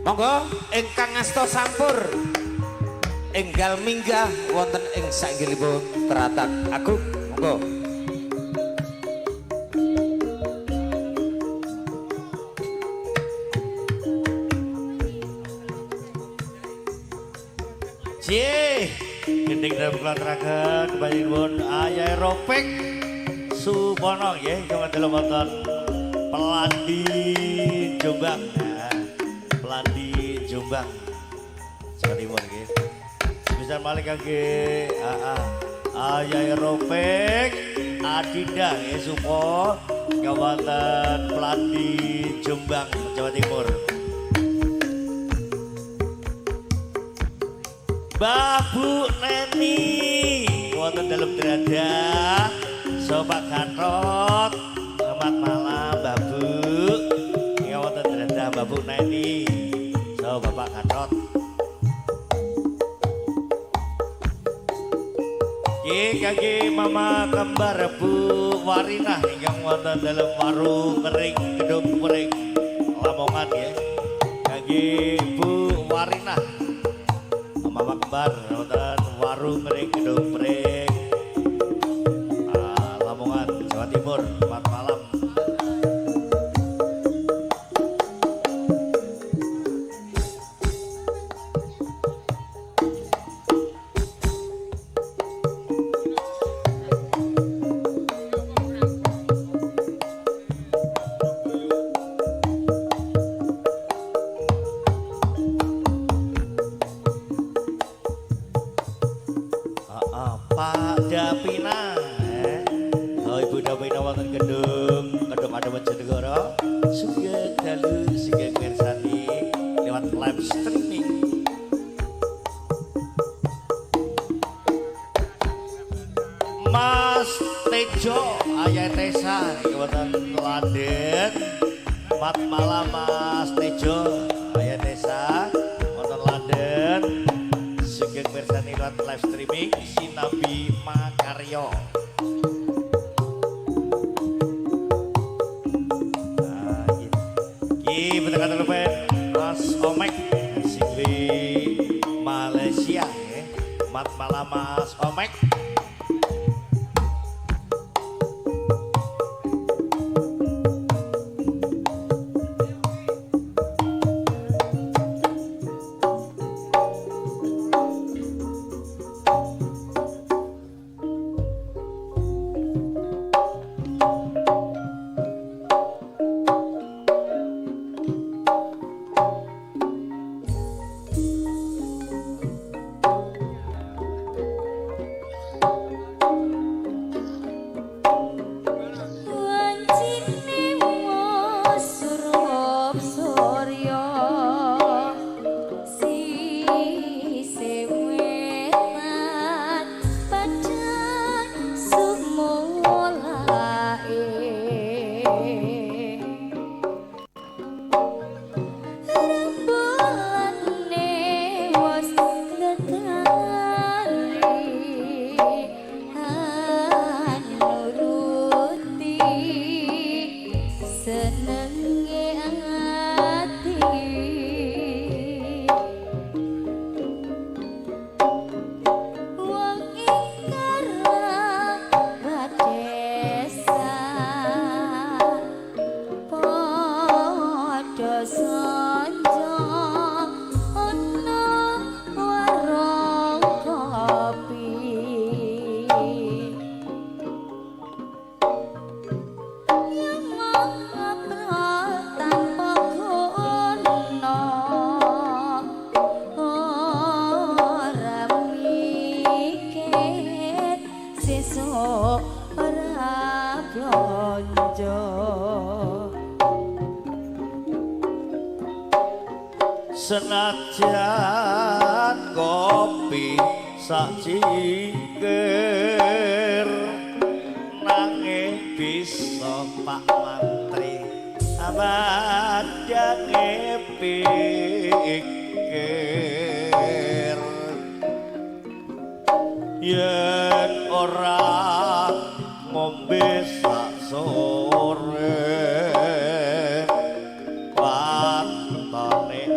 Monggo ingkang ngasta sampur enggal minggah wonten ing sainggilipun Teratak Agung. Monggo. Jih, gending dalam kelaterakan Banyuwun Ayah Ropek Supono ya, yang dalam wonten Pelandi Jombang. Nah, Pelandi Jombang Jawa Timur nggih. Sebesar malih kangge Ayah Ropek Adinda ya Supo yang wonten Pelandi Jombang Jawa Timur. Babu Neni wonten dalam derada Sobat Gatot selamat malam Babu ya wonten derada Babu Neni so Bapak Gatot iki kaki Mama Kembar Bu Warinah yang wonten dalam warung kering gedung kering Lamongan ya kaki Bu Warinah Mama Kembar wonten warung mering gedung mering Lamongan Jawa Timur. Selamat malam. Pak Dapina Ibu Dapina wonten gedung ada Bojonegoro sugeng dalu sugeng mirsani lewat live streaming. Mas Tejo Ayah Tesa wonten London. Selamat malam Mas Tejo Ayah Tesa wonten London. Sugeng mirsani lewat live streaming Sinabi Makaryo. Ki betul telepon Mas Omek singli Malaysia ya. Selamat malam Mas Omek. Senajan kopi sakcingker nanging bisa Pak Mantri amadane pikir yen ora ngombe sak sore wantane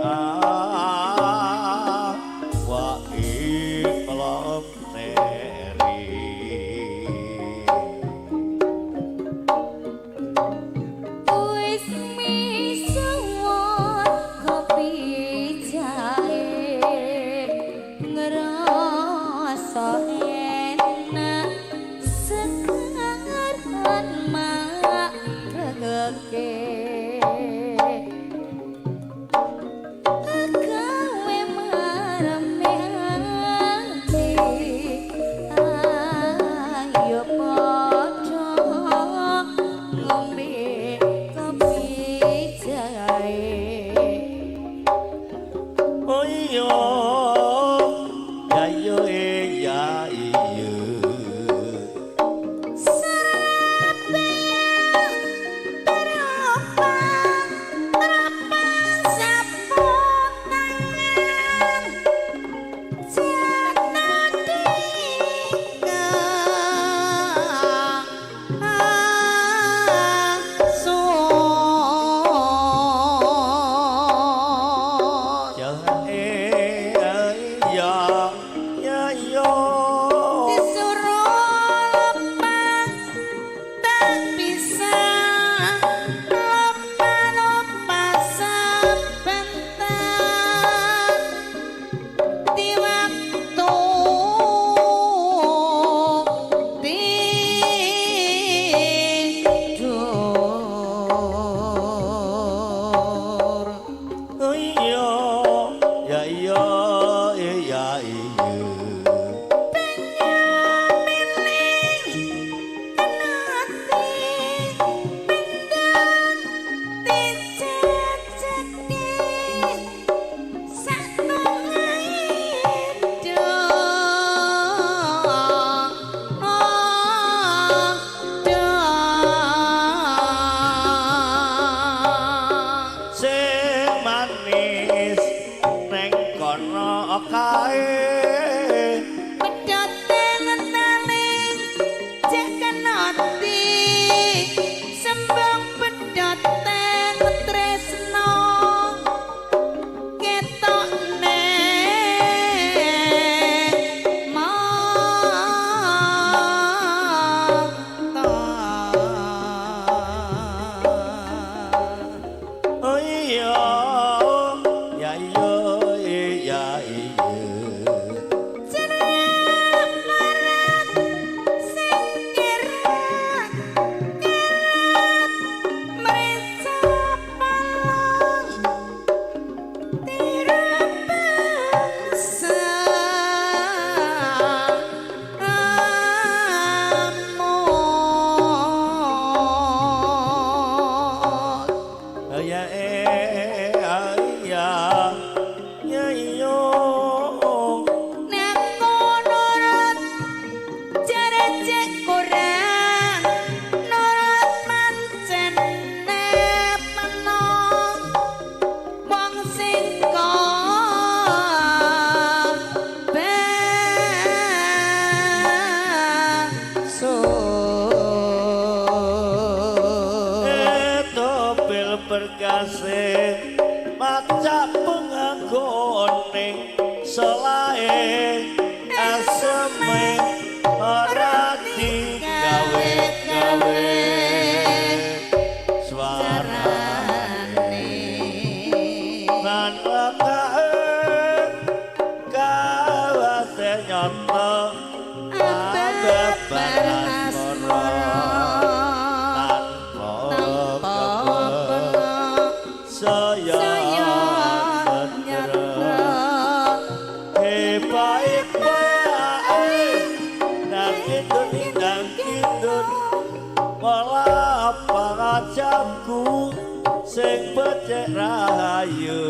asing macak penganggone selae aseme ora digawe-gawe suarane nan kae kawase nyoto ada panas moro saya nyatra baik-baik nang indun malah pangajabku sing becek rahayu